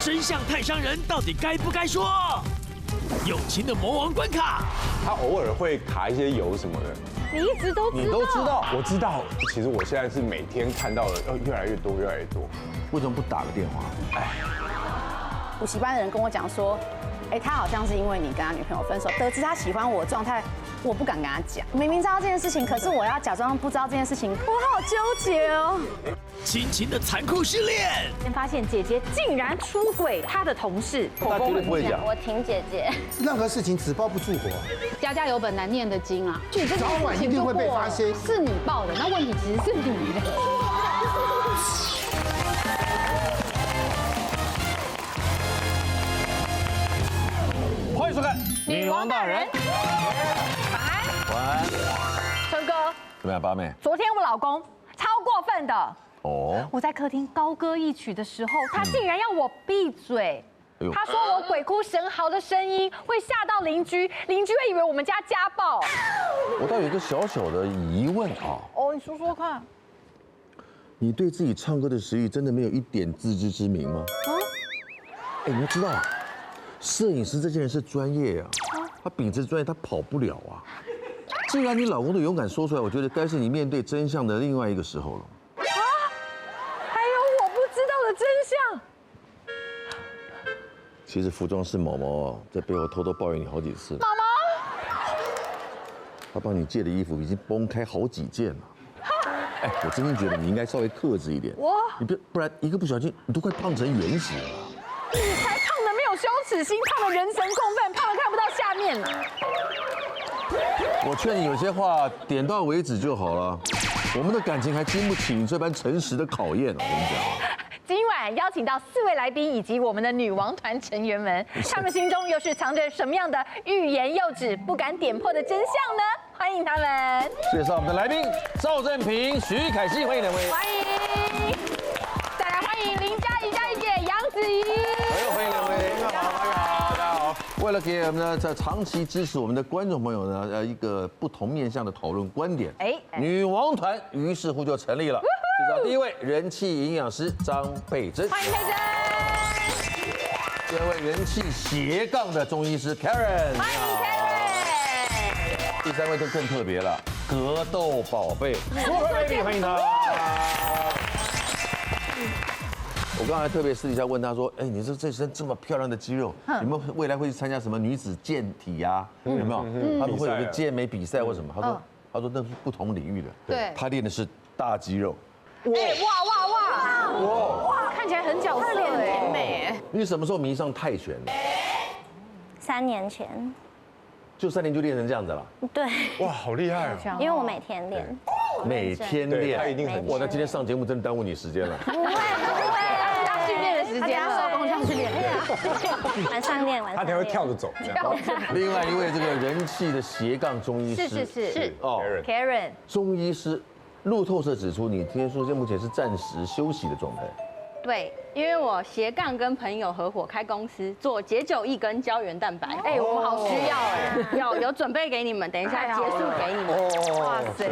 真相太伤人，到底该不该说？友情的魔王关卡，他偶尔会卡一些油什么的。你一直都知道，你都知道，我知道，其实我现在是每天看到的，越来越多，越来越多。为什么不打个电话？补习班的人跟我讲说，他好像是因为你跟他女朋友分手，得知他喜欢我的状态，我不敢跟他讲。明明知道这件事情，可是我要假装不知道这件事情，我好纠结哦。亲情的残酷试炼，先发现姐姐竟然出轨她的同事，他绝对不会讲。我挺姐姐。任何事情纸包不住火，家家有本难念的经啊，就这早晚一定会被发现。是你报的，那问题其实是你的。欢迎收看《女王大人》。晚安。春哥，怎么样，八妹？昨天我老公超过分的。哦，我在客厅高歌一曲的时候，他竟然要我闭嘴。他说我鬼哭神嚎的声音会吓到邻居，邻居会以为我们家家暴。我倒有一个小小的疑问啊。哦，你说说看。你对自己唱歌的实力真的没有一点自知之明吗？你要知道啊，摄影师这些人是专业啊，他秉持专业，他跑不了啊。既然你老公都勇敢说出来，我觉得该是你面对真相的另外一个时候了。还有我不知道的真相。其实服装师毛毛在背后偷偷抱怨你好几次。毛毛，他帮你借的衣服已经崩开好几件了。我真心觉得你应该稍微克制一点。你不然一个不小心，你都快胖成圆形了。你才胖的没有羞耻心，胖的人神共愤，胖的看不到下面了。我劝你有些话点到为止就好了。我们的感情还经不起你这般诚实的考验，我跟你讲。今晚邀请到4位来宾以及我们的女王团成员们，他们心中又是藏着什么样的欲言又止、不敢点破的真相呢？欢迎他们！介绍我们的来宾：赵正平、徐凯熙，欢迎两位。欢迎！再来欢迎林嘉怡嘉怡姐、杨子怡。欢迎两位。大家好。为了给我们的长期支持我们的观众朋友呢，一个不同面向的讨论观点，女王团于是乎就成立了。介绍第一位人气营养师张佩珍，欢迎佩珍。第二位人气斜杠的中医师 Karen， 欢迎 Karen。第三位就更特别了，格斗宝贝 Super Baby， 欢迎他。我刚才特别私底下问他说：“你说这身这么漂亮的肌肉，有没有未来会去参加什么女子健体呀？有没有？他们会有个健美比赛或什么？”他说那是不同领域的，对，他练的是大肌肉。哇，看起来很角色甜美。你什么时候迷上泰拳的3年前，就3年就练成这样子了？对，哇，好厉害啊！因为我每天练，每天练，他一定很哇！那今天上节目真的耽误你时间了。不会，他训练的时间了，收工上去练。晚上练，他才会跳着走。另外一位这个人气的斜杠中医师是哦 Karen。中医师路透社指出，你听说目前是暂时休息的状态。对，因为我斜杠跟朋友合伙开公司，做解酒液跟胶原蛋白。我们好需要有准备给你们，等一下结束给你们。哇塞，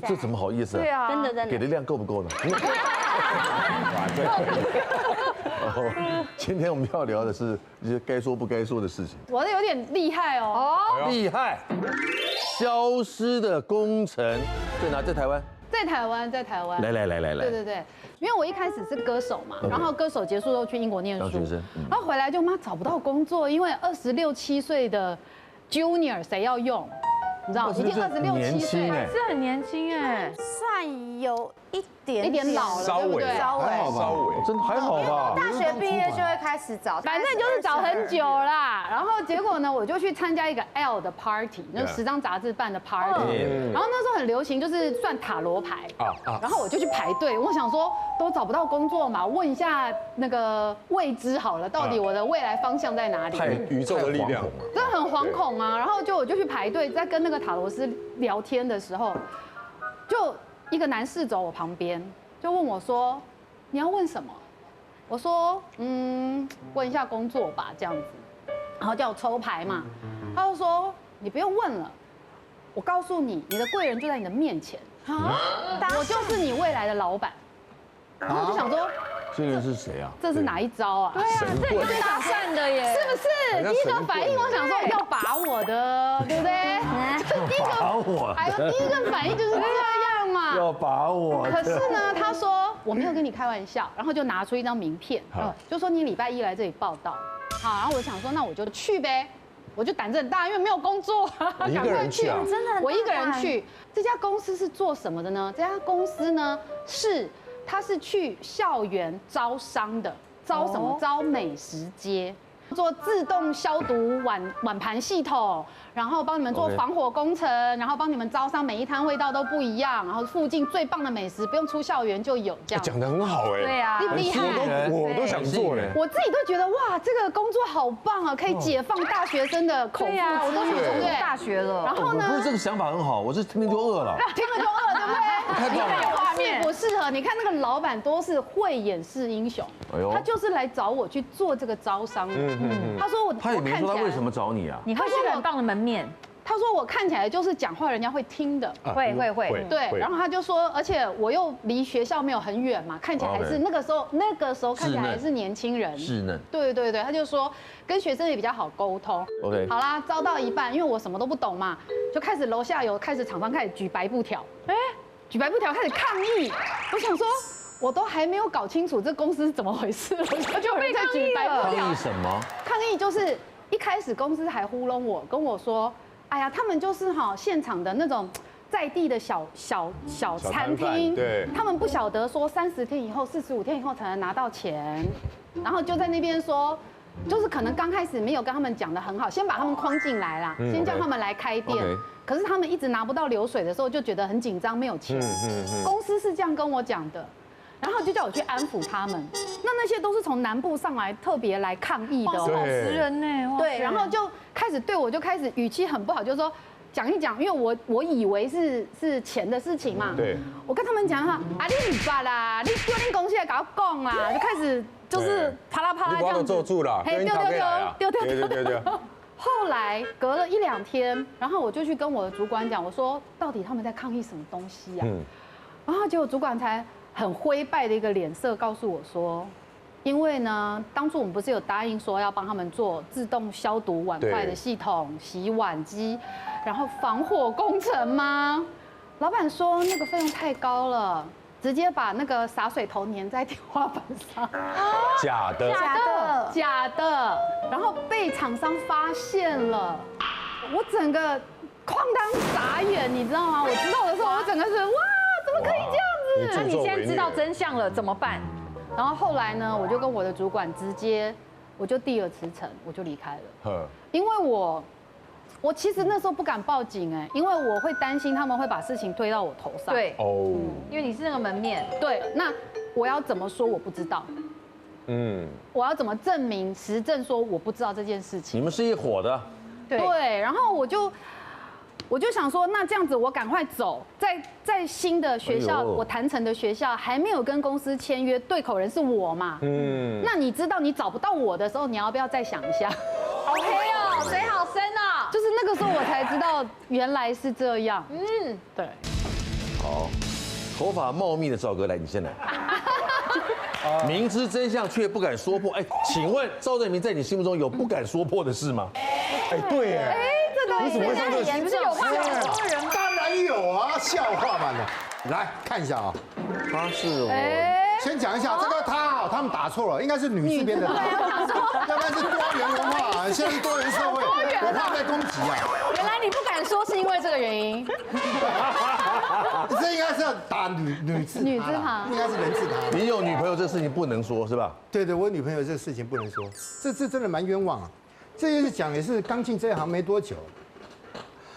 这怎么好意思啊？对啊，真的给的量够不够呢？今天我们要聊的是一些该说不该说的事情。我的有点厉害哦。厉害！消失的工程在哪？在台湾。在台湾。来。对，因为我一开始是歌手嘛，然后歌手结束后去英国念书，然后回来就找不到工作，因为26、7岁的 junior 谁要用？你知道，已经26、7岁，是很年轻哎，算有一点老了，对不对？稍微真的还好吧？大学毕业就会开始找，反正就是找很久啦。然后结果呢，我就去参加一个 L 的 party，就是时装杂志办的 party。然后那时候很流行，就是算塔罗牌然后我就去排队，我想说都找不到工作嘛，问一下那个未知好了，到底我的未来方向在哪里？太宇宙的力量，真的很惶恐啊。然后我就去排队，在跟那个塔罗师聊天的时候，就一个男士走我旁边，就问我说：“你要问什么？”我说：“问一下工作吧，这样子。”然后叫我抽牌嘛，他就说：“你不用问了，我告诉你，你的贵人就在你的面前，我就是你未来的老板。”然后我就想说，这个人是谁啊？这是哪一招啊？对神棍，搭讪的耶，是不是？第一个反应我想说要把我的，对不对？第一个，还有第一个反应就是这样嘛。要把我的。可是呢，他说我没有跟你开玩笑，然后就拿出一张名片，就说你礼拜一来这里报道。好，然后我想说那我就去呗。我就胆子很大，因为没有工作，你一个人去啊？真的很大胆，我一个人去。这家公司是做什么的呢？这家公司呢它是去校园招商的，招什么？招美食街。做自动消毒碗盘系统，然后帮你们做防火工程，然后帮你们招商，每一摊味道都不一样，然后附近最棒的美食不用出校园就有这样。讲得很好哎。对啊，厉不厉害？我都想做嘞。我自己都觉得哇，这个工作好棒啊，可以解放大学生的口腹之欲，我都对不对？大学了，然后呢？不是这个想法很好，我是听了就饿了。听了就饿，对不对？太棒了，画面不适合。你看那个老板都是会演示英雄，他就是来找我去做这个招商的。他说他也没说他为什么找你啊？你会是很棒的门面。他说我看起来就是讲话人家会听的，会。对，然后他就说，而且我又离学校没有很远嘛，看起来还是那个时候看起来还是年轻人，稚嫩。对，他就说跟学生也比较好沟通。OK， 好啦，招到一半，因为我什么都不懂嘛，就开始楼下厂商开始举白布条，举白布条开始抗议。我想说，我都还没有搞清楚这公司是怎么回事了，就有人在举白布条。抗议什么？抗议就是一开始公司还糊弄我，跟我说，哎呀，他们就是现场的那种在地的小餐厅，对，他们不晓得说30天以后、45天以后才能拿到钱，然后就在那边说。就是可能刚开始没有跟他们讲得很好，先把他们框进来啦，先叫他们来开店。可是他们一直拿不到流水的时候，就觉得很紧张，没有钱。公司是这样跟我讲的，然后就叫我去安抚他们。那些都是从南部上来特别来抗议的，好食人呢。对，然后就开始对我就开始语气很不好，就说。讲一讲，因为我以为是钱的事情嘛，对，我跟他们讲哈，啊你唔捌啦，你叫你公司来跟我讲啦，就开始就是啪啦啪啦这样子，做住了，丢。后来隔了1、2天，然后我就去跟我的主管讲，我说到底他们在抗议什么东西呀？然后结果主管才很灰败的一个脸色告诉我说。因为呢，当初我们不是有答应说要帮他们做自动消毒碗筷的系统、洗碗机，然后防火工程吗？老板说那个费用太高了，直接把那个洒水头粘在天花板上。假的，然后被厂商发现了，我整个哐当傻眼，你知道吗？我知道的时候，我整个是哇，怎么可以这样子？那你现在知道真相了，怎么办？然后后来呢，我就跟我的主管直接，我就递了辞呈，我就离开了。因为我其实那时候不敢报警因为我会担心他们会把事情推到我头上。对因为你是那个门面。对，那我要怎么说我不知道？我要怎么证明实证说我不知道这件事情？你们是一伙的。对，然后我就想说，那这样子我赶快走，在新的学校，我谈成的学校还没有跟公司签约，对口人是我嘛。那你知道你找不到我的时候，你要不要再想一下？好黑哦，水好深哦。就是那个时候我才知道原来是这样。对。好，头发茂密的赵哥来，你先来。明知真相却不敢说破，请问赵正明在你心目中有不敢说破的事吗？对耶。你怎么会上这个不是有骂很多人吗？当然有啊，笑话嘛的。来看一下啊，他是先讲一下这个他们打错了，应该是女字边的他，要不然是多元文化，现在是多元社会，我怕被攻击啊。原来你不敢说是因为这个原因。这应该是要打女字旁，应该是人字旁。你有女朋友这事情不能说是吧？对，我女朋友这个事情不能说，这真的蛮冤枉啊。这就是讲也是刚进这一行没多久，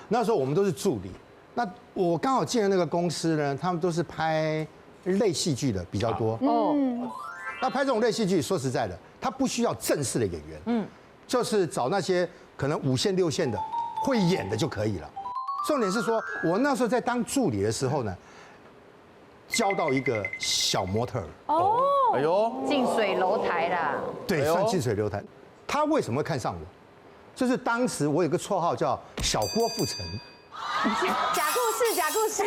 那时候我们都是助理。那我刚好进了那个公司呢，他们都是拍类戏剧的比较多。那拍这种类戏剧，说实在的，他不需要正式的演员，就是找那些可能5线6线的会演的就可以了。重点是说，我那时候在当助理的时候呢，交到一个小模特哎呦，近水楼台啦。对，算近水楼台。他为什么会看上我？就是当时我有个绰号叫小郭富城。假故事。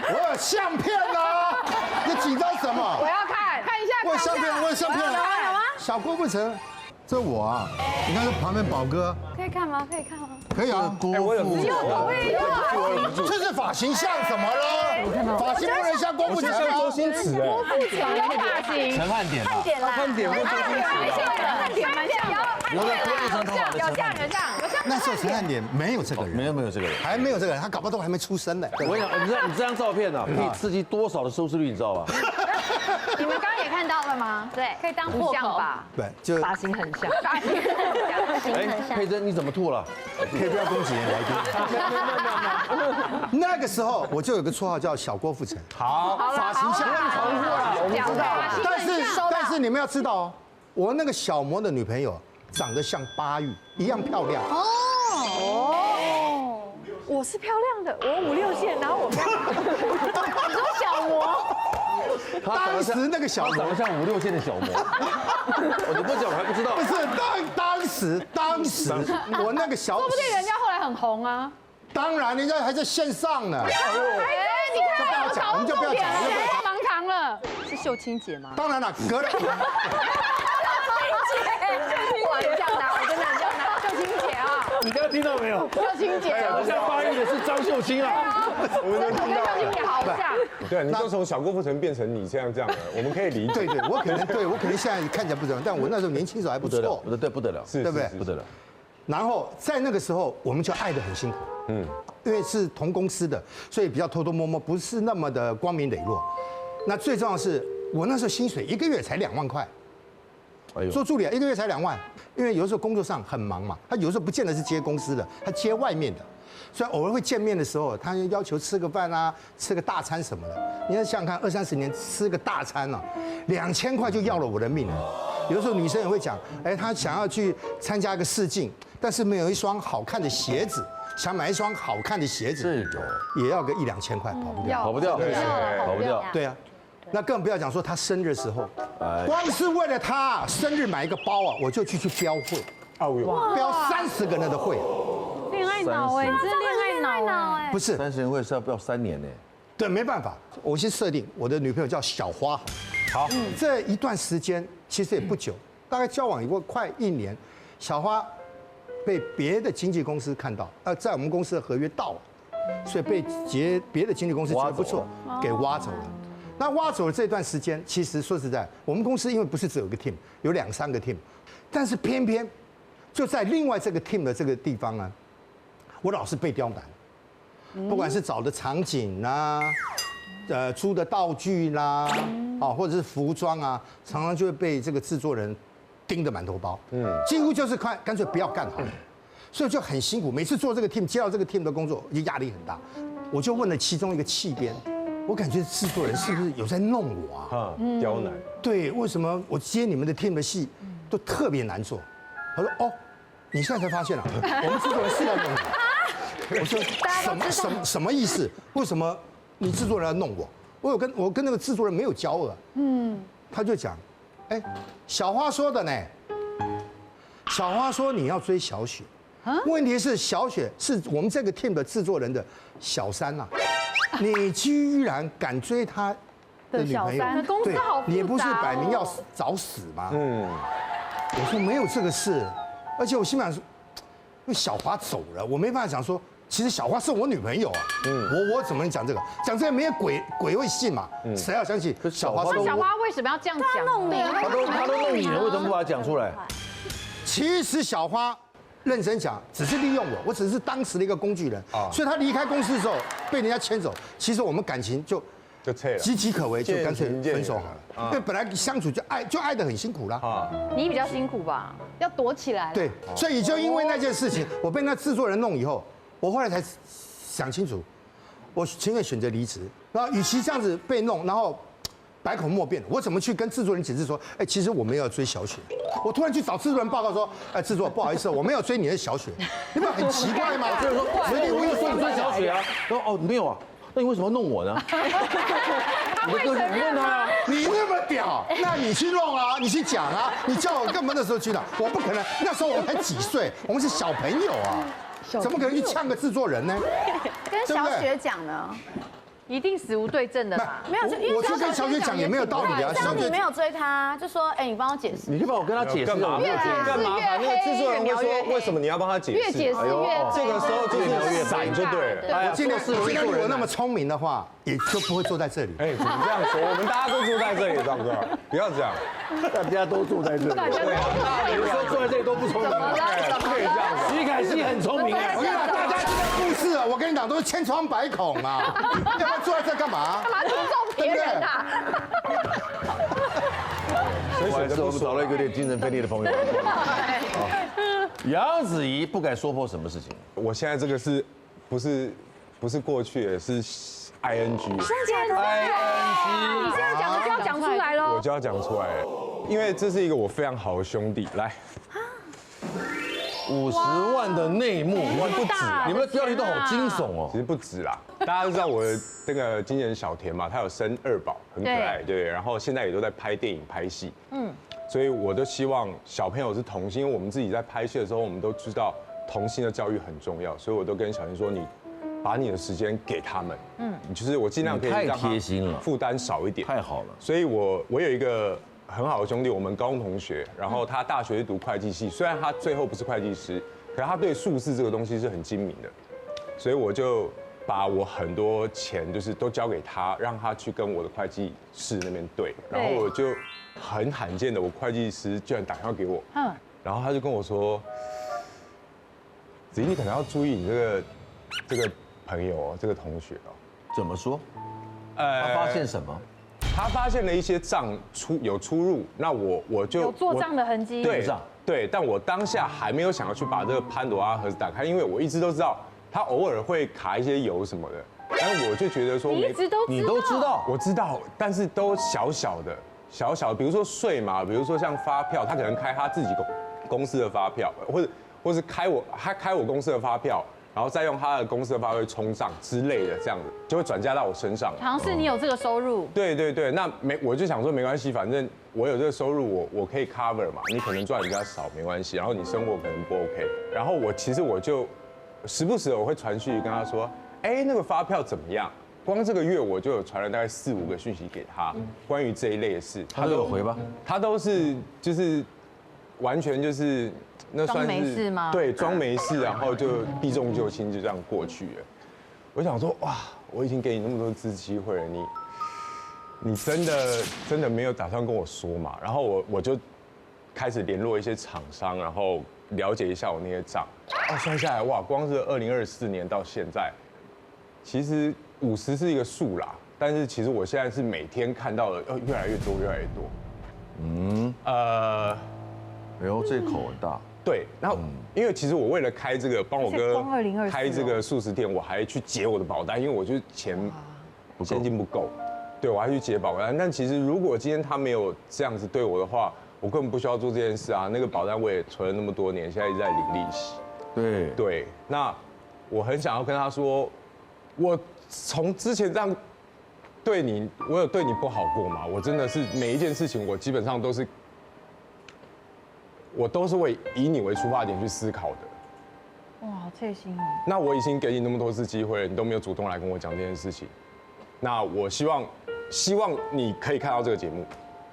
我有相片啊！你紧张什么？我要看一下，问相片，问相片。有吗？小郭富城，这我啊，你看这旁边宝哥，可以看吗？可以看吗？可以啊。哎，我有不错，这是发型像什么了？发型不能像郭富城像周啊。星驰哎，有发型，陈汉典吧，看点跟周星驰。点蛮像，有像。那时候陈汉典没有这个人，没有这个人。还没有这个人，他搞不好都还没出生呢。我跟你讲，你这张照片呢，可以刺激多少的收视率，你知道吧？你们刚刚也看到了吗？对，可以当不像吧？对，就发型很像，佩珍你怎么吐了？可以不要攻击人来宾。那个时候我就有个绰号叫小郭富城。好，发型像。我们知道了。但是你们要知道哦，我那个小模的女朋友长得像巴玉一样漂亮。我是漂亮的，我5、6线，然后我漂亮。你说小模？当时那个小模长得像5、6线的小模。你不讲我还不知道。不是当时我那个小，说不定人家后来很红啊。当然人家还在线上呢。你看，我们就不要讲，盲堂了。是秀清姐吗？当然了，隔了。哇，你这样拿，我真的这样拿，秀清姐啊，你刚刚听到没有？秀清姐，好像发育的是张秀清啊。我们跟秀清姐好像。对，你就从小郭富城变成你这样的，我们可以理解。对，我可能现在看起来不怎么，但我那时候年轻时候还不错。对，不得了，是，对不对？不得了。然后在那个时候，我们就爱得很辛苦，因为是同公司的，所以比较偷偷摸摸，不是那么的光明磊落。那最重要的是，我那时候薪水1个月才2万块，做助理1个月才2万，因为有的时候工作上很忙嘛，他有时候不见得是接公司的，他接外面的，所以偶尔会见面的时候，他要求吃个饭啊，吃个大餐什么的。你要想想看，20、30年吃个大餐啊，2000块就要了我的命了。有的时候女生也会讲，哎，她想要去参加一个试镜，但是没有一双好看的鞋子，想买一双好看的鞋子，也要个1、2千块，跑不掉。对啊，那更不要讲说她生日的时候，光是为了她生日买一个包啊，我就去标会，标30个人的会。恋爱脑哎，你这是恋爱脑哎。不是30人会是要标3年呢。对，没办法，我先设定我的女朋友叫小花。好，这一段时间其实也不久，大概交往有过快1年，小花被别的经纪公司看到，在我们公司的合约到了，所以被别的经纪公司觉得不错，给挖走了。那挖走了这段时间，其实说实在，我们公司因为不是只有一个 team， 有2、3个 team， 但是偏偏就在另外这个 team 的这个地方呢，我老是被刁难。不管是找的场景啦，租的道具啦，或者是服装啊，常常就会被这个制作人盯得满头包，几乎就是干脆不要干好了，所以就很辛苦。每次做这个 team， 接到这个 team 的工作，就压力很大。我就问了其中一个气编，我感觉制作人是不是有在弄我啊？刁难。对，为什么我接你们的 team 的戏都特别难做？他说哦，你现在才发现了，我们制作人是要弄你。我说什么意思？为什么你制作人要弄我？我跟那个制作人没有交恶。他就讲，哎，小花说的呢。小花说你要追小雪，问题是小雪是我们这个 team 的制作人的小三呐，你居然敢追他的女朋友？对，你不是摆明要找死吗？我说没有这个事，而且我心想说，因为小华走了，我没办法讲说。其实小花是我女朋友啊，我怎么能讲这个？讲这个没有鬼会信嘛？谁要相信小花？那小花为什么要这样讲？弄你，他都弄你了，为什么不把它讲出来？其实小花认真讲，只是利用我只是当时的一个工具人所以他离开公司的时候被人家牵走，其实我们感情就撤了，岌岌可危，就干脆分手好了。因为本来相处就爱得很辛苦啦。你比较辛苦吧？要躲起来。对，所以就因为那件事情，我被那制作人弄以后。我后来才想清楚，我情愿选择离职。然后，与其这样子被弄，然后百口莫辩，我怎么去跟制作人解释说，哎，其实我没有追小雪。我突然去找制作人报告说，哎，制作不好意思，我没有追你的小雪，你不很奇怪吗？就是说，我有说你追小雪啊，说哦没有啊，那你为什么要弄我呢？你的个性，你问他，你那么屌，那你去弄啊，你去讲啊，你叫我干嘛那时候去的？我不可能，那时候我们才几岁，我们是小朋友啊。怎么可能去呛个制作人呢？跟小雪讲呢？一定死无对证的嘛。没有，就因为我去跟小雪讲也没有道理啊。这样你没有追他，就说你帮我解释。你可以帮我跟他解释干嘛？干嘛？那个制作人会说，为什么你要帮他解释？越解释越这个时候就是闪就对了。我今天如果那么聪明的话，也就不会坐在这里。哎，怎么这样说？我们大家都住在这里，壮哥，不要这样。大家都住在这里。对啊，那你说坐在这里都不聪明，不可以这样。徐凯熙很聪明啊。大家这个故事啊，我跟你讲都是千疮百孔啊，要不然坐在这干嘛？干嘛尊重别人啊？不好意思，我们找了一个有点精神分裂的朋友。杨子怡不敢说破什么事情？我现在这个不是过去的，是 ing。真的？ing，你现在讲的就要讲出来喽。我就要讲出来了，因为这是一个我非常好的兄弟。来，50万的内幕，不止，你们的标题都好惊悚哦。其实不止啦，大家都知道我的那个经纪人小田嘛，他有生2宝，很可爱，对，然后现在也都在拍电影、拍戏，所以我都希望小朋友是童星，因为我们自己在拍戏的时候，我们都知道童星的教育很重要，所以我都跟小田说，你把你的时间给他们，就是我尽量可以让他负担少一点，太好了。所以我有一个很好的兄弟，我们高中同学，然后他大学是读会计系，虽然他最后不是会计师，可是他对数字这个东西是很精明的，所以我就把我很多钱就是都交给他，让他去跟我的会计师那边对，然后我就很罕见的，我会计师居然打电话给我，然后他就跟我说，子怡你可能要注意你这个朋友哦，这个同学哦，怎么说？他发现什么？他发现了一些账有出入，那我就有做账的痕迹。对，但我当下还没有想要去把这个潘多拉盒子打开，因为我一直都知道他偶尔会卡一些油什么的，但是我就觉得说你一直都知道，我知道，但是都小小的，比如说税嘛，比如说像发票，他可能开他自己公司的发票，或是开我公司的发票。然后再用他的公司的发票冲账之类的，这样子就会转嫁到我身上。好像是你有这个收入。对，那我就想说没关系，反正我有这个收入，我可以 cover 嘛。你可能赚比较少没关系，然后你生活可能不 OK。然后我就时不时的我会传讯息跟他说，哎，那个发票怎么样？光这个月我就有传了大概4、5个讯息给他，关于这一类的事，他都有回吧？他都是就是完全就是。那算是装没事吗？对，装没事，然后就避重就轻，就这样过去了。我想说，哇，我已经给你那么多次机会了，你真的没有打算跟我说嘛？然后我就开始联络一些厂商，然后了解一下我那些账。算下来，哇，光是2024年到现在，其实50是一个数啦，但是其实我现在是每天看到的，越来越多，越来越多。哎呦，这口很大。对，然后因为其实我为了开这个帮我哥开这个素食店，我还去解我的保单，因为我就现金不够，对我还去解保单。但其实如果今天他没有这样子对我的话，我根本不需要做这件事啊。那个保单我也存了那么多年，现在一直在领利息。对，那我很想要跟他说，我从之前这样对你，我有对你不好过吗？我真的是每一件事情，我基本上都是会以你为出发点去思考的。哇，好贴心哦。那我已经给你那么多次机会了，你都没有主动来跟我讲这件事情。那我希望你可以看到这个节目，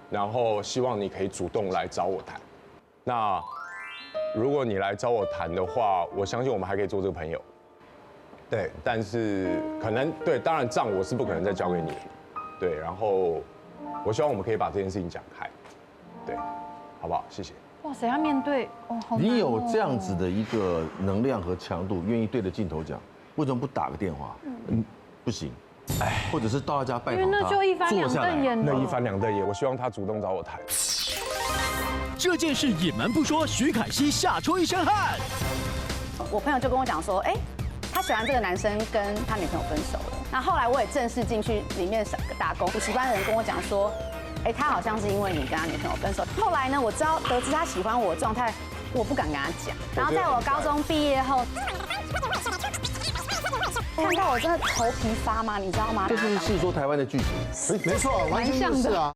然后希望你可以主动来找我谈。那如果你来找我谈的话，我相信我们还可以做这个朋友。对，但是可能对，当然账我是不可能再交给你。对，然后我希望我们可以把这件事情讲开。对，好不好？谢谢。哇塞，要面对好难哦。你有这样子的一个能量和强度，愿意对着镜头讲，为什么不打个电话？不行，或者是到他家拜访他，因为那就一翻两瞪眼了。那一翻两瞪眼，我希望他主动找我谈。这件事隐瞒不说，徐凯熙吓出一身汗。我朋友就跟我讲说，他喜欢这个男生，跟他女朋友分手了。那后来我也正式进去里面打工，补习班的人跟我讲说，他好像是因为你跟他女朋友分手。后来呢，我得知他喜欢我的状态，我不敢跟他讲。然后在我高中毕业后，看到我真的头皮发麻，你知道吗？这是戏说台湾的剧情，没错，完全就是啊。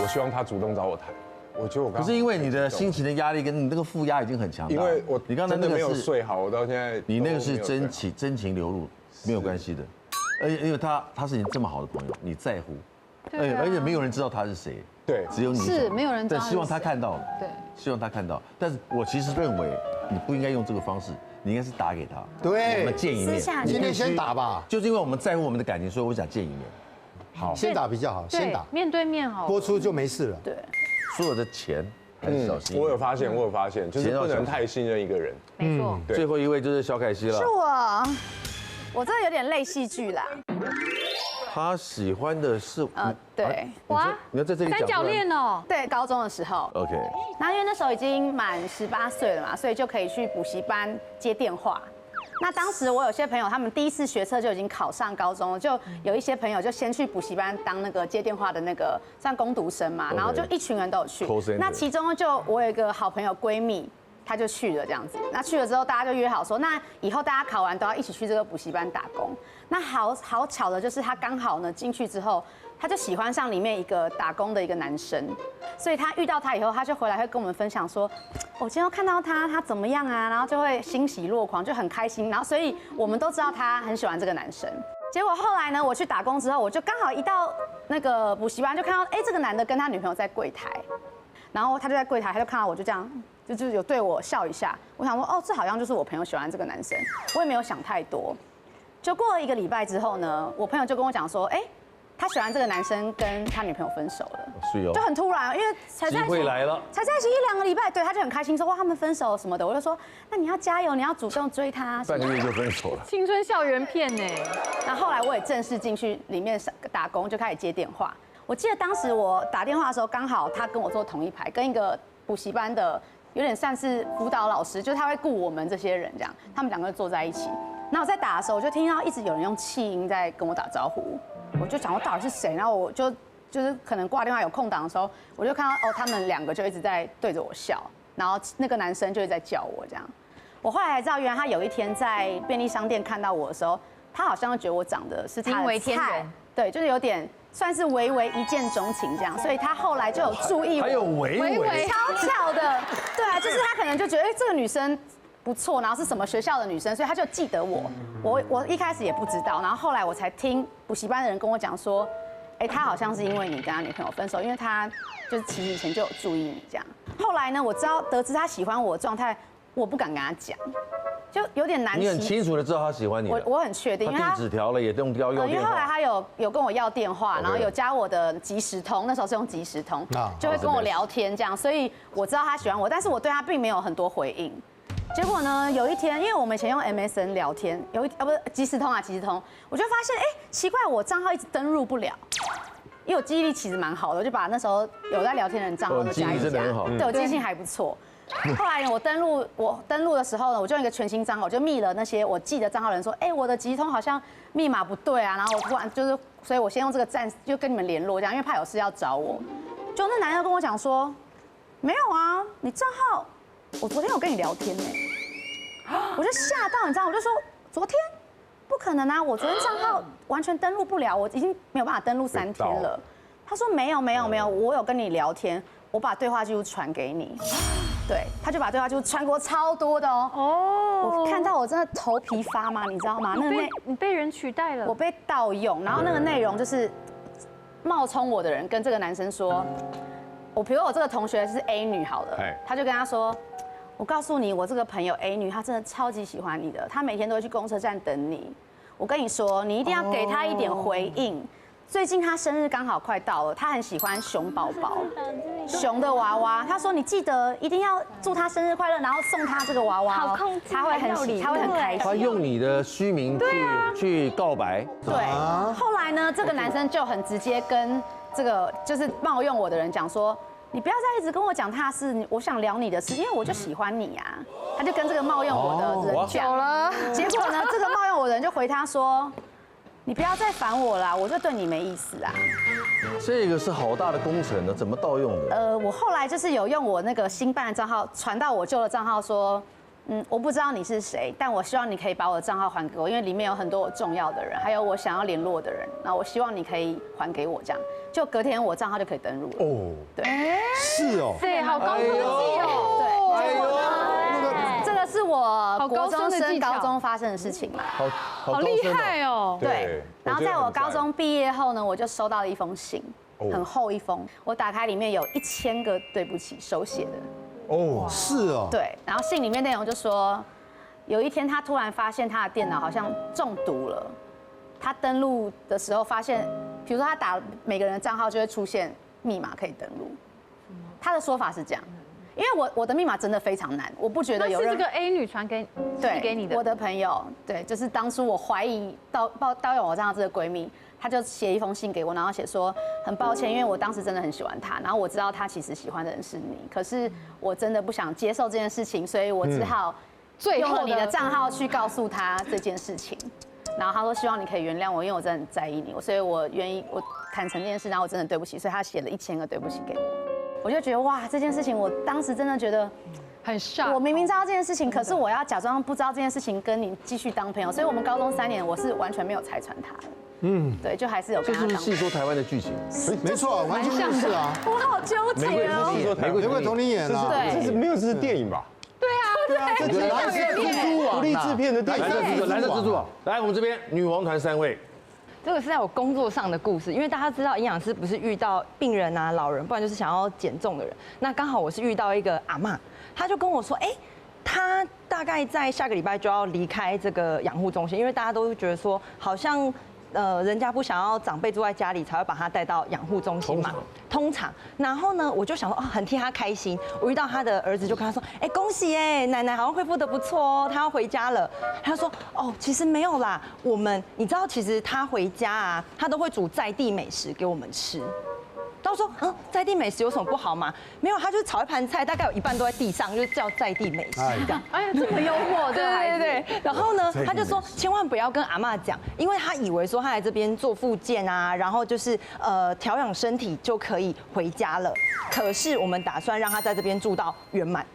我希望他主动找我谈。我觉得我刚可是因为你的心情的压力跟你那个负压已经很强大，因为我你刚才真的没有那个是睡好，我到现在你那个是都没有睡好真情流露，没有关系的。而且因为他是你这么好的朋友，你在乎，而且没有人知道他是谁，对，只有你是没有人知道他是谁。但希望他看到了，对，希望他看到。但是我其实认为你不应该用这个方式，你应该是打给他，对我们见一面。今天先打吧，就是因为我们在乎我们的感情，所以我想见一面。好，先打比较好，先打，面对面好。播出就没事了。对，所有的钱还是小心。我有发现，就是不能太信任一个人。没错。对最后一位就是肖凯西了是。我真的有点类戏剧啦。他喜欢的是对，哇，你要在这里讲三角恋哦。对，高中的时候。 OK， 然后因为那时候已经满18岁了嘛，所以就可以去补习班接电话。那当时我有些朋友，他们第一次学车就已经考上高中了，就有一些朋友就先去补习班当那个接电话的那个算工读生嘛，然后就一群人都有去。那其中就我有一个好朋友闺蜜，她就去了这样子。那去了之后，大家就约好说，那以后大家考完都要一起去这个补习班打工。那好巧的就是她刚好呢进去之后，她就喜欢上里面一个打工的一个男生，所以她遇到他以后，她就回来会跟我们分享说，我今天看到他怎么样啊，然后就会欣喜若狂，就很开心。然后所以我们都知道她很喜欢这个男生。结果后来呢，我去打工之后，我就刚好一到那个补习班，就看到这个男的跟他女朋友在柜台，然后他就在柜台，他就看到我就这样。就是有对我笑一下，我想说哦，这好像就是我朋友喜欢这个男生，我也没有想太多。就过了1个礼拜之后呢，我朋友就跟我讲说，他喜欢这个男生跟他女朋友分手了，是哦，就很突然，因为才在一起机会来了，才在一起1、2个礼拜，对，他就很开心说哇他们分手什么的，我就说那你要加油，你要主动追他，半个月就分手了，青春校园片呢。那后来我也正式进去里面打工，就开始接电话。我记得当时我打电话的时候，刚好他跟我坐同一排，跟一个补习班的。有点像是辅导老师，就是他会顾我们这些人这样，他们2个坐在一起。那我在打的时候，我就听到一直有人用气音在跟我打招呼，我就想说到底是谁，然后我就是可能挂电话有空档的时候，我就看到他们2个就一直在对着我笑，然后那个男生就一直在叫我这样。我后来才知道，原来他有一天在便利商店看到我的时候，他好像觉得我长得是他的菜，对，就是有点。算是微微一见钟情这样，所以他后来就有注意我，还有微超巧的，对啊，就是他可能就觉得这个女生不错，然后是什么学校的女生，所以他就记得我。我一开始也不知道，然后后来我才听补习班的人跟我讲说，他好像是因为你跟他女朋友分手，因为他就是其实以前就有注意你这样。后来呢，我得知他喜欢我的状态，我不敢跟他讲。就有点难。你很清楚的知道他喜欢你。我很确定，因为他递纸条了，也用电话。因为后来他有跟我要电话，然后有加我的即时通，那时候是用即时通，就会跟我聊天这样，所以我知道他喜欢我，但是我对他并没有很多回应。结果呢，有一天，因为我们以前用 MSN 聊天，不是即时通，我就发现奇怪，我账号一直登入不了。因为我记忆力其实蛮好的，我就把那时候有在聊天的人账号都加一加，对我记性还不错。后来我登录的时候呢，我就用一个全新账号，我就密了那些我记得账号的人说，我的即时通好像密码不对啊，然后我突然所以我先用这个就跟你们联络这样，因为怕有事要找我。就那男的跟我讲说，没有啊，你账号我昨天有跟你聊天呢，我就吓到，你知道，我就说昨天不可能啊，我昨天账号完全登录不了，我已经没有办法登录3天了。他说没有，我有跟你聊天，我把对话记录传给你。对，他就把对话记录传给我超多的哦。我看到我真的头皮发麻，你知道吗？你被人取代了，我被盗用，然后那个内容就是冒充我的人跟这个男生说，比如我这个同学是 A 女好了，他就跟他说，我告诉你，我这个朋友 A 女，她真的超级喜欢你的，她每天都会去公车站等你。我跟你说，你一定要给她一点回应。最近她生日刚好快到了，她很喜欢熊宝宝，熊的娃娃。她说你记得一定要祝她生日快乐，然后送她这个娃娃，好控制，她会很开心。她用你的虚名去告白。对。后来呢，这个男生就很直接跟这个就是冒用我的人讲说，你不要再一直跟我讲他的事，我想聊你的事，因为我就喜欢你啊。他就跟这个冒用我的人讲了，结果呢，这个冒用我的人就回他说，你不要再烦我啦，我就对你没意思啊。这个是好大的工程呢，怎么盗用的？我后来就是有用我那个新办的账号传到我旧的账号说，我不知道你是谁，但我希望你可以把我的账号还给我，因为里面有很多我重要的人，还有我想要联络的人。那我希望你可以还给我，这样就隔天我账号就可以登录了。哦，对，是哦，对，好高科技哦。对，哎呦，这个是我国中升高高中发生的事情嘛。好厉害哦。对，然后在我高中毕业后呢，我就收到了一封信，很厚一封，我打开里面有1000个对不起手写的。哦，是哦，对，然后信里面内容就说，有一天他突然发现他的电脑好像中毒了，他登录的时候发现，比如说他打每个人的账号就会出现密码可以登录，他的说法是这样，因为我的密码真的非常难，我不觉得有人是这个 A 女传给你的，我的朋友，对，就是当初我怀疑盗用我账号这个闺蜜。他就写一封信给我，然后写说很抱歉，因为我当时真的很喜欢他，然后我知道他其实喜欢的人是你，可是我真的不想接受这件事情，所以我只好用了你的账号去告诉他这件事情。然后他说希望你可以原谅我，因为我真的很在意你，所以我愿意我坦诚这件事，然后我真的对不起，所以他写了1000个对不起给我。我就觉得哇，这件事情我当时真的觉得很傻。我明明知道这件事情，可是我要假装不知道这件事情，跟你继续当朋友。所以我们高中3年我是完全没有拆穿他的。对，就还是有跟他当。这就是戏说台湾的剧情，没错，完全就是啊。我好纠结哦。玫瑰童林演啊，这是没有，这是电影吧？对啊，这是蓝色蜘蛛网，独立制片的电影，蓝色蜘蛛网。来，我们这边女王团3位。这个是在我工作上的故事，因为大家知道营养师不是遇到病人啊、老人，不然就是想要减重的人。那刚好我是遇到一个阿嬷，她就跟我说，她大概在下个礼拜就要离开这个养护中心，因为大家都觉得说好像。人家不想要长辈住在家里，才会把他带到养护中心嘛。通常，然后呢，我就想说，很替他开心。我遇到他的儿子，就跟他说，恭喜奶奶好像恢复得不错哦，他要回家了。他说，其实没有啦，你知道，其实他回家啊，他都会煮在地美食给我们吃。他说，在地美食有什么不好吗？没有，他就是炒一盘菜，大概有一半都在地上，就是叫在地美食这样。哎呀，这么幽默，对。然后呢，他就说千万不要跟阿嬷讲，因为他以为说他来这边做复健啊，然后就是调养身体就可以回家了。可是我们打算让他在这边住到圆满。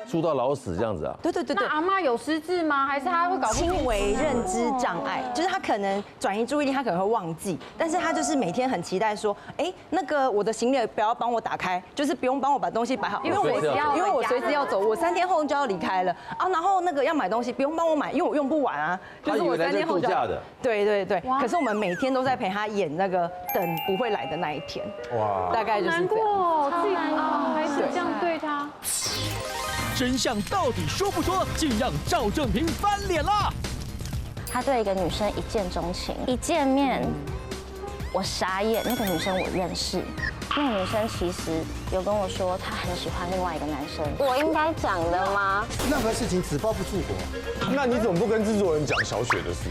住到老死这样子啊？对。那阿嬷有失智吗？还是他会搞轻微认知障碍？就是他可能转移注意力，他可能会忘记，但是他就是每天很期待说，那个我的行李不要帮我打开，就是不用帮我把东西摆好，因为我随时要走，我3天后就要离开了啊。然后那个要买东西不用帮我买，因为我用不完啊。就是我3天后就要的。对。可是我们每天都在陪他演那个等不会来的那一天。哇，大概就是这样。自己孩子这样对他。真相到底说不说，竟让赵正平翻脸了。他对一个女生一见钟情，一见面我傻眼。那个女生我认识，那个女生其实有跟我说她很喜欢另外一个男生。我应该讲的吗？任何事情纸包不住火。那你怎么不跟制作人讲小雪的事？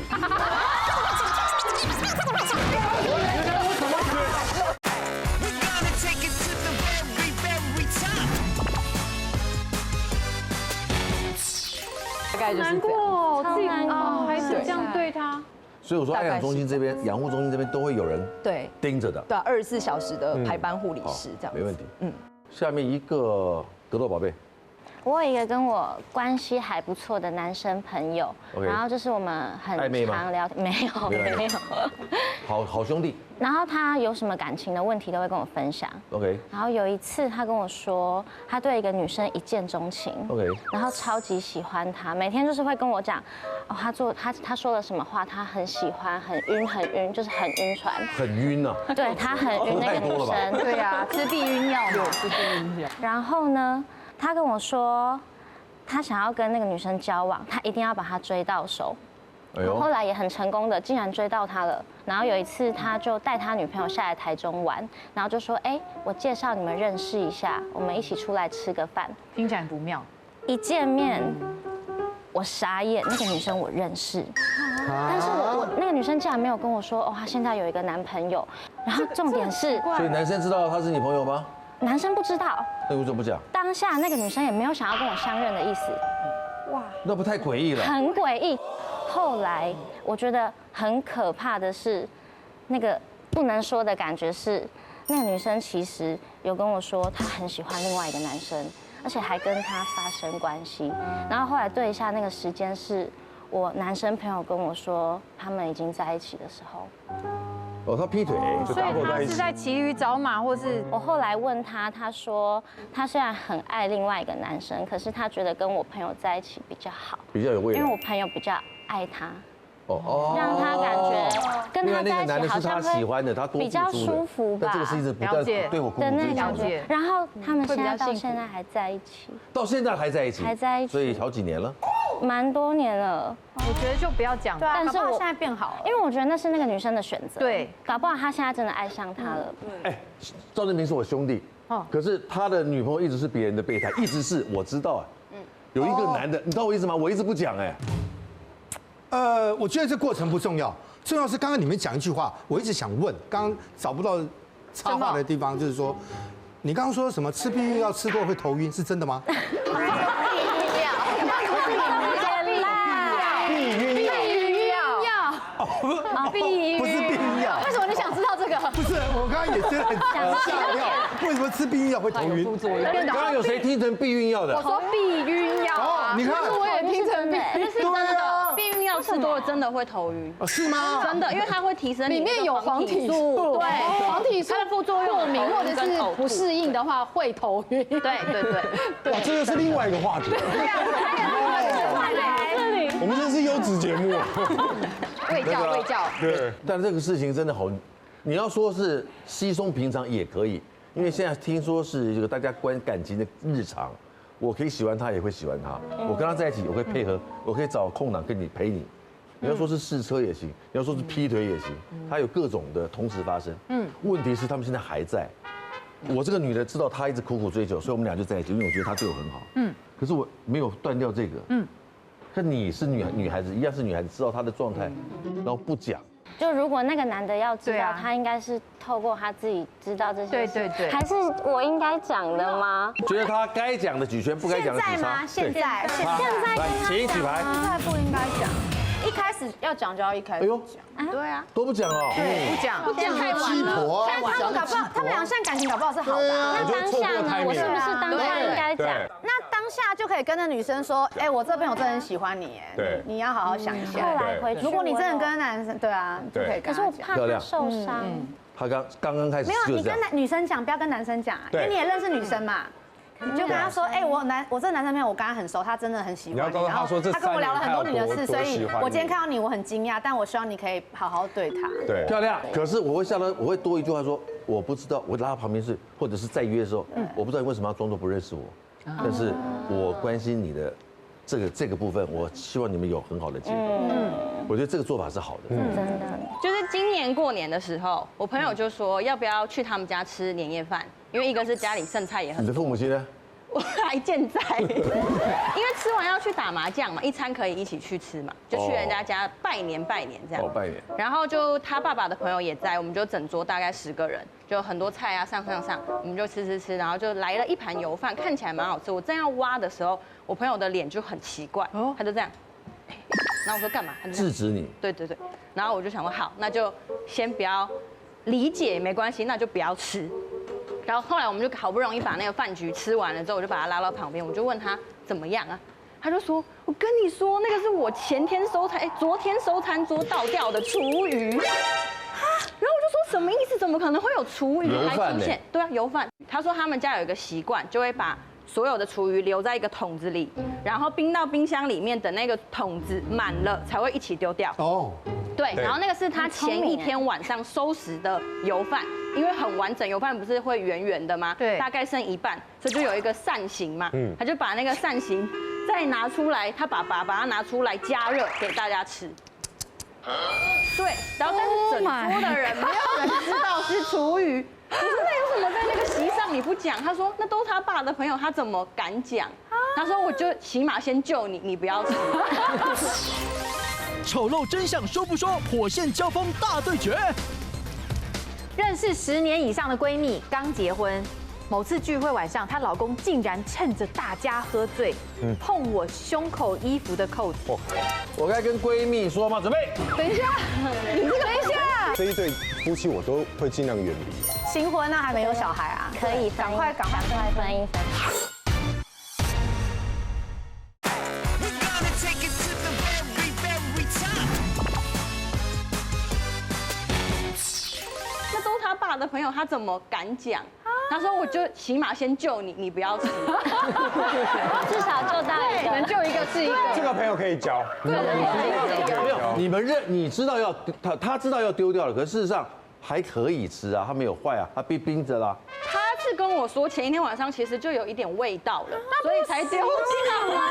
难过，自己孩子这样对他。所以我说，安养中心这边、养护中心这边都会有人盯着的。对，24小时的排班护理师这样。没问题。下面一个格斗宝贝。我有一个跟我关系还不错的男生朋友，然后就是我们很常聊天，没有，好兄弟。然后他有什么感情的问题都会跟我分享。OK。然后有一次他跟我说，他对一个女生一见钟情。OK。然后超级喜欢她，每天就是会跟我讲，他说了什么话，他很喜欢，很晕，就是很晕船。很晕啊。对他很晕那个女生。对呀，吃避孕药嘛，吃避孕药。然后呢？他跟我说，他想要跟那个女生交往，他一定要把她追到手。后来也很成功的，竟然追到她了。然后有一次，他就带他女朋友下来台中玩，然后就说：“我介绍你们认识一下，我们一起出来吃个饭。”听起来不妙。一见面，我傻眼，那个女生我认识，但是我那个女生竟然没有跟我说，她现在有一个男朋友。然后重点是，所以男生知道他是你朋友吗？男生不知道。那为什么不讲？当下那个女生也没有想要跟我相认的意思。哇，那不太诡异了？很诡异。后来我觉得很可怕的是，那个不能说的感觉是，那个女生其实有跟我说她很喜欢另外一个男生，而且还跟他发生关系。然后后来对一下那个时间，是我男生朋友跟我说他们已经在一起的时候。哦，他劈腿，所以他是在骑驴找马，或是我后来问他，他说他虽然很爱另外一个男生，可是他觉得跟我朋友在一起比较好，比较有未来，因为我朋友比较爱他。 哦，让他感觉跟他在一起好像会比较舒服吧。这个是一直不断对我苦苦追求的。然后他们现在到现在还在一起，到现在还在一起，还在一起，所以好几年了，蛮多年了。我觉得就不要讲，但是我现在变好了，因为我觉得那是那个女生的选择。对，搞不好他现在真的爱上他了。哎，赵正平是我兄弟，可是他的女朋友一直是别人的备胎，一直是我知道啊。有一个男的，你知道我意思吗？我一直不讲哎。 我觉得这过程不重要，重要是刚刚你们讲一句话，我一直想问，刚刚找不到插话的地方，就是说，你刚刚说什么吃避孕药吃多会头晕，是真的吗？避孕药，不是避孕药。为什么你想知道这个？不是，我刚刚也是很吓尿，为什么吃避孕药会头晕？刚刚有谁听成避孕药的？我说避孕药啊，你看，我也听成避，那是真的，避孕药吃多了真的会头晕。是吗？真的，因为它会提升里面有黄体素，对，黄体素它的副作用过敏或者是不适应的话会头晕。对对对，哇，这个是另外一个话题。对啊，我们这是优质节目。卫教。对，但这个事情真的好，你要说是稀松平常也可以，因为现在听说是这个大家关感情的日常，我可以喜欢他，也会喜欢他，我跟他在一起，我会配合，我可以找空档跟你陪你。你要说是试车也行，你要说是劈腿也行，他有各种的同时发生。问题是他们现在还在。我这个女的知道他一直苦苦追求，所以我们俩就在一起，因为我觉得他对我很好。可是我没有断掉这个。可你是女孩子，一样是女孩子，知道她的状态，然后不讲。就如果那个男的要知道，他应该是透过他自己知道这些事。对。还是我应该讲的吗？觉得他该讲的举拳，不该讲的举叉。现在来，请举牌。现在不应该讲，一开始要讲就要一开始讲。对啊，都不讲哦。对，不讲太晚了。但他们搞不好，他们俩现在感情搞不好是好的。那当下呢？我是不是当下应该讲？那当下就可以跟那女生说，哎，我这朋友真的很喜欢你，哎，你要好好想一下。后来回去，如果你真的跟男生，对啊，就可以。可是我怕他受伤。他刚刚开始没有，你跟女生讲，不要跟男生讲，因为你也认识女生嘛。你就跟他说，哎，我这个男生朋友我跟他很熟，他真的很喜欢你。你要告诉他说，这他跟我聊了很多你的事，所以我今天看到你我很惊讶，但我希望你可以好好对他。对，漂亮。可是我会下来，我会多一句话说，我不知道，我拉他旁边是，或者是再约的时候，我不知道你为什么要装作不认识我，但是我关心你的这个部分，我希望你们有很好的结果。我觉得这个做法是好的。真的。就是今年过年的时候，我朋友就说要不要去他们家吃年夜饭，因为一个是家里剩菜也很多。你的父母亲呢？我还健在，因为吃完要去打麻将嘛，一餐可以一起去吃嘛，就去人家家拜年这样。拜年。然后就他爸爸的朋友也在，我们就整桌大概10个人，就很多菜啊上，我们就吃，然后就来了一盘油饭，看起来蛮好吃。我正要挖的时候，我朋友的脸就很奇怪，他就这样，然后我说干嘛？制止你。对，然后我就想说好，那就先不要理解没关系，那就不要吃。然后后来我们就好不容易把那个饭局吃完了之后，我就把他拉到旁边，我就问他怎么样啊？他就说：“我跟你说，那个是我昨天收餐桌倒掉的厨余。”然后我就说什么意思？怎么可能会有厨余还出现？对啊，油饭。他说他们家有一个习惯，就会把所有的厨余留在一个桶子里，然后冰到冰箱里面，等那个桶子满了才会一起丢掉。哦。对，然后那个是他前一天晚上收拾的油饭，因为很完整，油饭不是会圆圆的吗？对，大概剩一半，所以就有一个扇形嘛。他就把那个扇形再拿出来，他把它拿出来加热给大家吃。对，然后但是整桌的人没有人知道是厨余。我说那有什么在那个席上你不讲？他说那都是他爸的朋友，他怎么敢讲？他说我就起码先救你，你不要吃。丑陋真相说不说？火线交锋大对决。认识10年以上的闺蜜，刚结婚，某次聚会晚上，她老公竟然趁着大家喝醉，碰我胸口衣服的扣子。我该跟闺蜜说吗？准备。等一下，你这个等一下。这一对夫妻我都会尽量远离。新婚啊，还没有小孩啊，可以赶快分一分。的朋友，他怎么敢讲？他说我就起码先救你，你不要吃。至少救到一个，能救一个是一个。这个朋友可以交。没有，你知道他知道要丢掉了，可是事实上还可以吃啊，他没有坏啊，他冰着啦。他是跟我说前一天晚上其实就有一点味道了，所以才丢掉啊。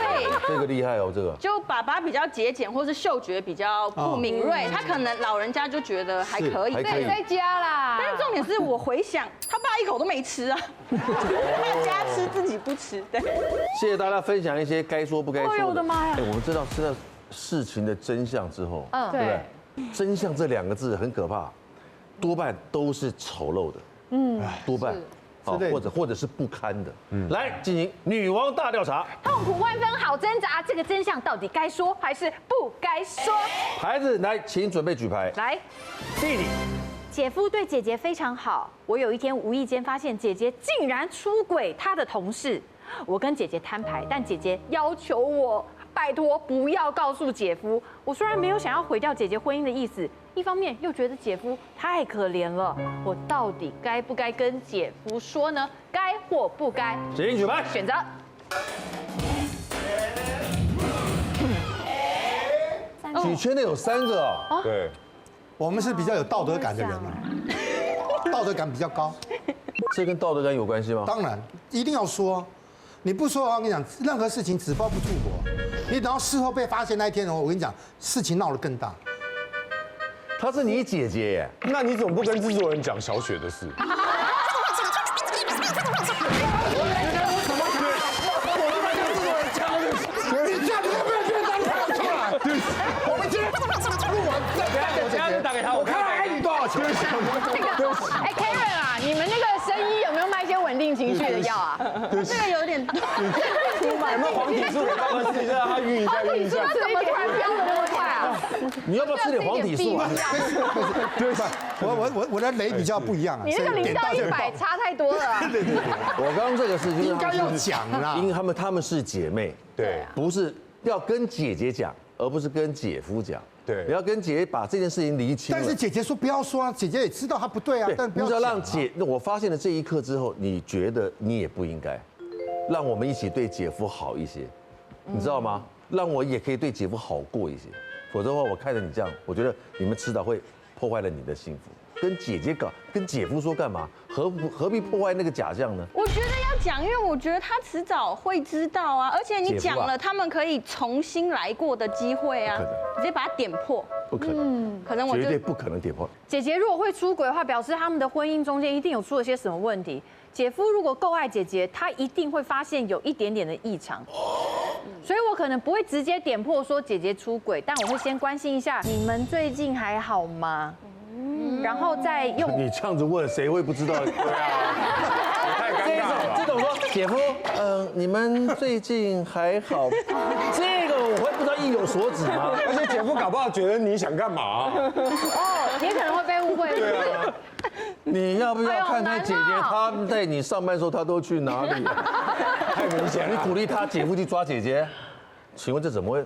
对，这个厉害哦，这个。就爸爸比较节俭，或是嗅觉比较不敏锐，他可能老人家就觉得还可以。对，在家啦。但是重点是我回想，他爸一口都没吃啊，大家吃自己不吃。对，谢谢大家分享一些该说不该说的。哎呦我的妈呀！我们知道事情的真相之后，对不对对？真相这2个字很可怕，多半都是丑陋的，多半。或者是不堪的，来进行女王大调查，痛苦万分，好挣扎，这个真相到底该说还是不该说？孩子来，请准备举牌。来，弟弟，姐夫对姐姐非常好，我有一天无意间发现姐姐竟然出轨他的同事，我跟姐姐摊牌，但姐姐要求我拜托不要告诉姐夫。我虽然没有想要毁掉姐姐婚姻的意思，一方面又觉得姐夫太可怜了，我到底该不该跟姐夫说呢？该或不该？请举牌。选择。举圈内有3个哦。对，我们是比较有道德感的人嘛，道德感比较高。这跟道德感有关系吗？当然，一定要说。你不说的话，我跟你讲，任何事情纸包不住火。你等到事后被发现那一天，我跟你讲，事情闹得更大。她是你姐姐耶，那你怎么不跟制作人讲小雪的事？我们今天录完，等下就打给他，我看爱你多少钱？哎 ，Karen 啊，你们那个生医有没有卖一些稳定情绪的药啊？这个有点有没有黄体素？我帮他试一下，他晕一下，晕一下。怎么突然飙的那么快啊？你要不要吃点黄体素啊？对吧？我的雷比较不一样啊。你那个0到100差太多了。对。我刚刚这个是应该要讲啦，因为他们是姐妹，对，不是要跟姐姐讲，而不是跟姐夫讲。对，你要跟姐姐把这件事情厘清。但是姐姐说不要说啊，姐姐也知道她不对啊，但不要你只要让姐，我发现了这一刻之后，你觉得你也不应该，让我们一起对姐夫好一些，你知道吗？让我也可以对姐夫好过一些，否则的话，我看着你这样，我觉得你们迟早会破坏了你的幸福。跟姐姐搞，跟姐夫说干嘛？何必破坏那个假象呢？我觉得要讲，因为我觉得他迟早会知道啊，而且你讲了，他们可以重新来过的机会啊，直接把它点破，不可能，可能我绝对不可能点破。姐姐如果会出轨的话，表示他们的婚姻中间一定有出了些什么问题。姐夫如果够爱姐姐，他一定会发现有一点点的异常。所以我可能不会直接点破说姐姐出轨，但我会先关心一下你们最近还好吗？然后再用你这样子问，谁会不知道？对啊，太尴尬了。这种说，姐夫，你们最近还好？这个我会不知道意有所指吗？而且姐夫搞不好觉得你想干嘛？哦，也可能会被误会。对啊，你要不要看看姐姐她在你上班的时候她都去哪里？太明显了。你鼓励她姐夫去抓姐姐，请问这怎么会？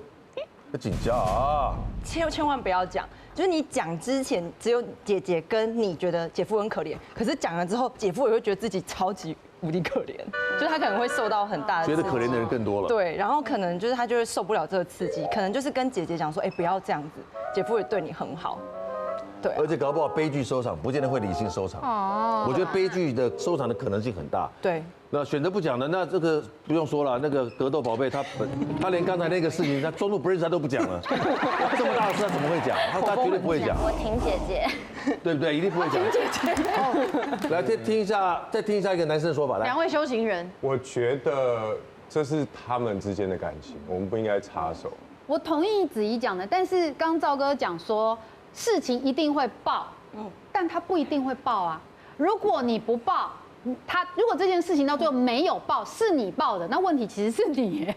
紧张啊！千万不要讲，就是你讲之前只有姐姐跟你觉得姐夫很可怜，可是讲了之后，姐夫也会觉得自己超级无敌可怜，就是他可能会受到很大的觉得可怜的人更多了。对，然后可能就是他就会受不了这个刺激，可能就是跟姐姐讲说，哎，不要这样子，姐夫也对你很好。对，而且搞不好悲剧收场，不见得会理性收场。哦，我觉得悲剧的收场的可能性很大。对，那选择不讲的，那这个不用说了，那个格斗宝贝他连刚才那个事情，他装作不认识他都不讲了。这么大的事他怎么会讲？他绝对不会讲。我挺姐姐，对不对？一定不会讲。姐姐，来听一下，再听一下一个男生的说法。来，两位修行人，我觉得这是他们之间的感情，我们不应该插手。我同意子怡讲的，但是刚赵哥讲说事情一定会爆，但他不一定会爆啊。如果你不爆，如果这件事情到最后没有爆，是你爆的，那问题其实是你耶。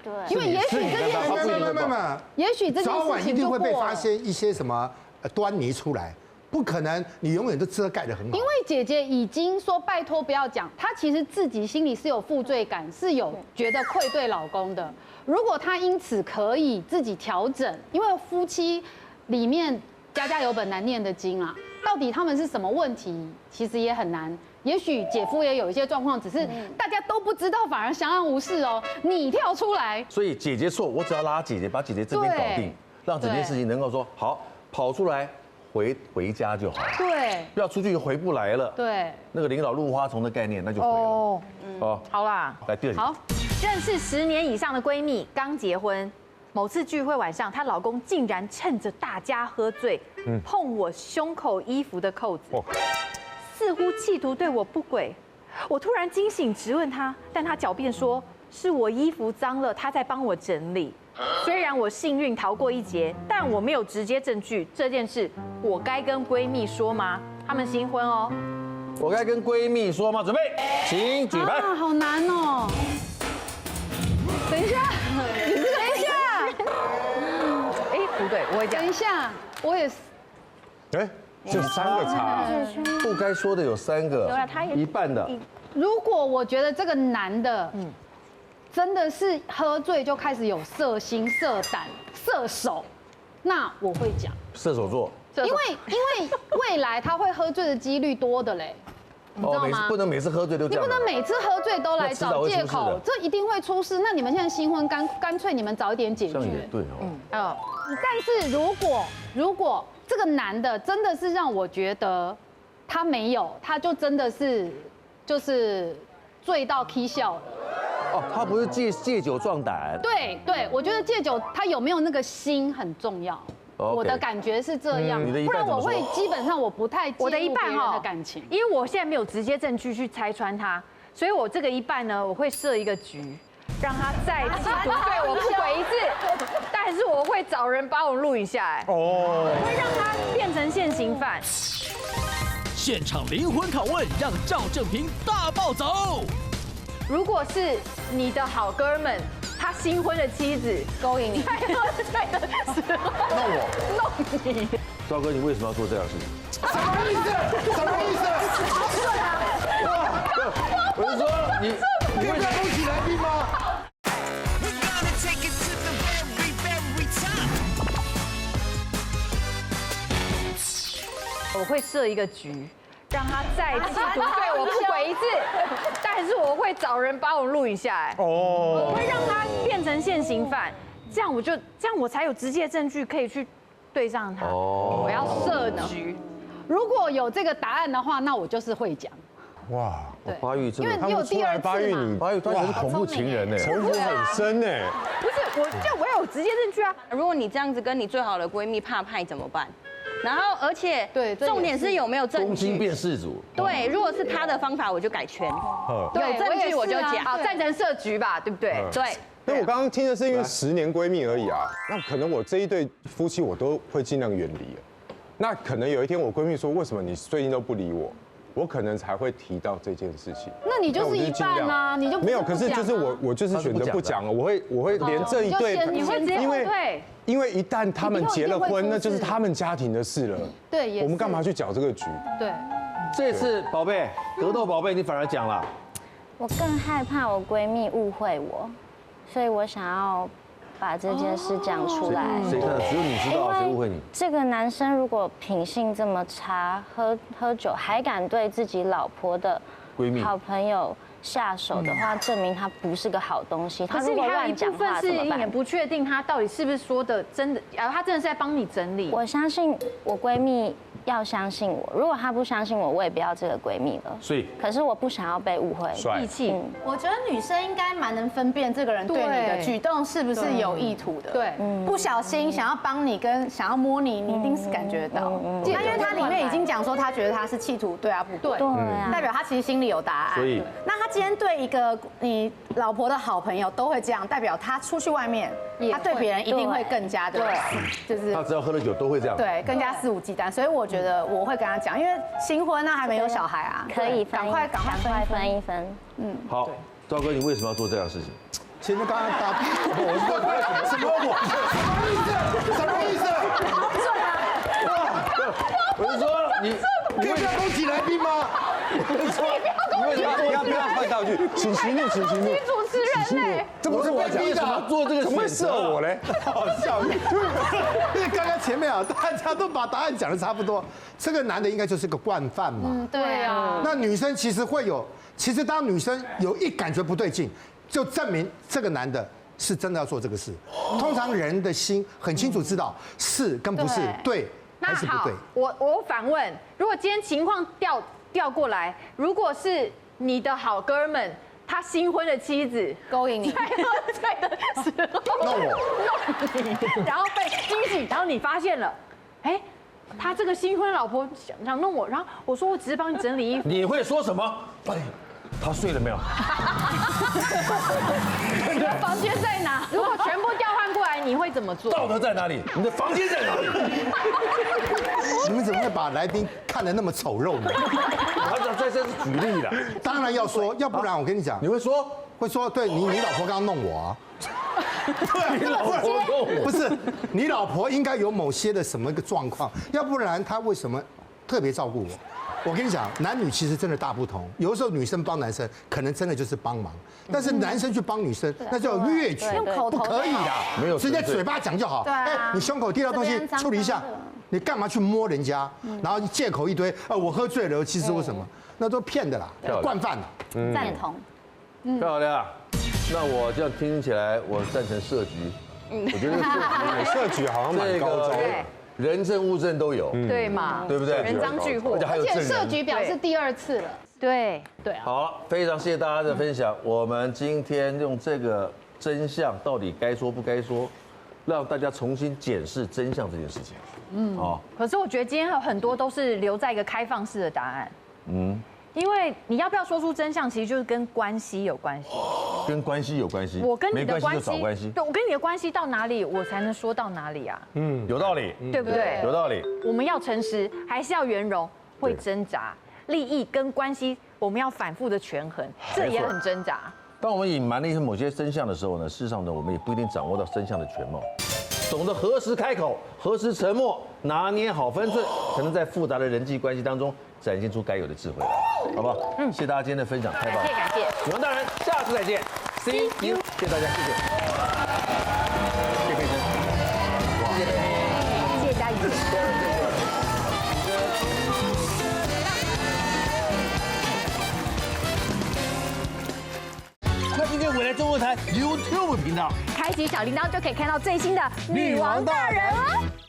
对，因为也许这件事情，也许这件早晚事情一定会被就过了。发现一些什么端倪出来，不可能你永远都遮盖得很好。因为姐姐已经说拜托不要讲，她其实自己心里是有负罪感，是有觉得愧对老公的。如果她因此可以自己调整，因为夫妻里面家家有本难念的经啊，到底他们是什么问题，其实也很难。也许姐夫也有一些状况，只是大家都不知道，反而相安无事哦。你跳出来，所以姐姐错，我只要拉姐姐，把姐姐这边搞定，让整件事情能够说好跑出来，回家就好。对，不要出去回不来了。对，那个领导入花丛的概念，那就毁了。哦，好啦，来第二题。好，认识10年以上的闺蜜，刚结婚。某次聚会晚上，她老公竟然趁着大家喝醉，碰我胸口衣服的扣子，似乎企图对我不轨。我突然惊醒，质问他，但他狡辩说是我衣服脏了，他在帮我整理。虽然我幸运逃过一劫，但我没有直接证据。这件事我该跟闺蜜说吗？他们新婚哦。我该跟闺蜜说吗？准备，请举牌。啊，好难哦。等一下，等一下。哎，不对，我会讲。等一下，我也是。哎，就3个差，不该说的有3个，有了他也一半的。如果我觉得这个男的，真的是喝醉就开始有色心、色胆、色手，那我会讲射手座。因为未来他会喝醉的几率多的嘞，你知道吗？不能每次喝醉都这样。你不能每次喝醉都来找借口，这一定会出事。那你们现在新婚，干脆你们早一点解决。这样也对哦。但是如果这个男的真的是让我觉得他没有，他就真的是就是醉到踢笑了。哦，他不是借酒壮胆。对，我觉得借酒他有没有那个心很重要。我的感觉是这样，不然我会基本上我不太介入别人的感情，因为我现在没有直接证据去拆穿他，所以我这个一半呢，我会设一个局，让他再企图对我不轨一次，但是我会找人把我录影下来，我会让他变成现行犯。现场灵魂拷问，让赵正平大暴走。如果是你的好哥们，他新婚的妻子勾引你，在喝醉的时候弄你，赵哥，你为什么要做这样的事情？什么意思？什么意思？我是说你为什么不起来宾吗？我会设一个局，让他再企图对我不轨一次，但是我会找人把我录影下来，我会让他变成现行犯，这样我才有直接证据可以去对上他。我要设局，如果有这个答案的话，那我就是会讲。哇，发育真的，因为你有第二次嘛，发育他也是恐怖情人呢，城府很深呢。不是我有直接证据啊。如果你这样子跟你最好的闺蜜怕派怎么办？然后，而且重点是有没有证据？公亲变事主。对，如果是他的方法，我就改圈。有证据我就讲。好，赞成设局吧，对不对？对。因为我刚刚听的是因为10年闺蜜而已啊，那可能我这一对夫妻我都会尽量远离。那可能有一天我闺蜜说，为什么你最近都不理我？我可能才会提到这件事情。那你就是一半啊，你就没有。可是就是我就是选择不讲了，我会连这一对，因为一旦他们结了婚，那就是他们家庭的事了。对，我们干嘛去搅这个局？对。这次宝贝，格斗宝贝，你反而讲了。我更害怕我闺蜜误会我，所以我想要把这件事讲出来。谁看？只有你知道，谁误会你？这个男生如果品性这么差，喝酒还敢对自己老婆的闺蜜、好朋友下手的话，证明他不是个好东西。他可是你还有一部分是一点不确定，他到底是不是说的真的，他真的是在帮你整理。我相信我闺蜜要相信我，如果她不相信我，我也不要这个闺蜜了。所以，可是我不想要被误会。义气，我觉得女生应该蛮能分辨这个人对你的举动是不是有意图的。对，不小心想要帮你跟想要摸你，你一定是感觉到。那因为他里面已经讲说，他觉得他是企图对他不对，代表他其实心里有答案。所以，那他今天对一个你老婆的好朋友都会这样，代表他出去外面，他对别人一定会更加的，就是他只要喝了酒都会这样，对，更加肆无忌惮。所以我觉得我会跟他讲，因为新婚啊，还没有小孩啊，可以赶快分一分。好，赵哥，你为什么要做这样的事情？前面刚刚打，我是什么意思？我是说你可以不要攻击来宾吗？不要换道具，请息怒，请息怒。主持人呢？这不是我讲的，怎么做这个怎么会射我嘞？好笑，因为刚刚前面啊，大家都把答案讲的差不多，这个男的应该就是个惯犯嘛。对啊。那女生其实会有，其实当女生有一感觉不对劲，就证明这个男的是真的要做这个事。通常人的心很清楚知道是跟不是，对还是不对。我反问，如果今天情况调过来，如果是你的好哥们。他新婚的妻子勾引你，在喝醉的时候弄你，然后被惊喜，然后你发现了，哎，他这个新婚老婆想弄我，然后我说我只是帮你整理衣服，你会说什么？哎，他睡了没有？你的房间在哪？如果全部调换过来，你会怎么做？道德在哪里？你的房间在哪里？你们怎么会把来宾看得那么丑陋呢？这是举例了。当然要说，要不然我跟你讲，你会说？会说，对你老婆刚刚弄我啊。对，你老婆弄我。不是，你老婆应该有某些的什么一个状况，要不然她为什么特别照顾我？我跟你讲，男女其实真的大不同。有的时候女生帮男生，可能真的就是帮忙，但是男生去帮女生，那叫越矩，不可以的。没有，直接嘴巴讲就好。哎，你胸口滴到东西处理一下，你干嘛去摸人家？然后借口一堆，我喝醉了，其实为什么？那都骗的啦，惯犯。赞同。漂亮。那我这样听起来，我赞成设局。我觉得设局好像蛮高招的。人证物证都有，对嘛？对不对？人赃俱获，而且设局表是第2次了。对对啊。好，非常谢谢大家的分享。我们今天用这个真相到底该说不该说，让大家重新检视真相这件事情。哦。可是我觉得今天有很多都是留在一个开放式的答案。因为你要不要说出真相，其实就是跟关系有关系。跟关系有关系。我跟你的关系就找关系。对，我跟你的关系到哪里，我才能说到哪里啊？有道理，对不对？有道理。我们要诚实，还是要圆融？会挣扎，利益跟关系，我们要反复的权衡，这也很挣扎。当我们隐瞒了一些某些真相的时候呢，事实上呢，我们也不一定掌握到真相的全貌。懂得何时开口，何时沉默，拿捏好分寸，才能在复杂的人际关系当中展现出该有的智慧来，好不好？谢谢大家今天的分享，太棒了！感谢。女王大人，下次再见 ，See you， 谢谢大家，谢谢。谢谢佩珍，谢谢佩珍，谢谢嘉怡。快订阅未来中文台 YouTube 频道，开启小铃铛就可以看到最新的《女王大人》哦。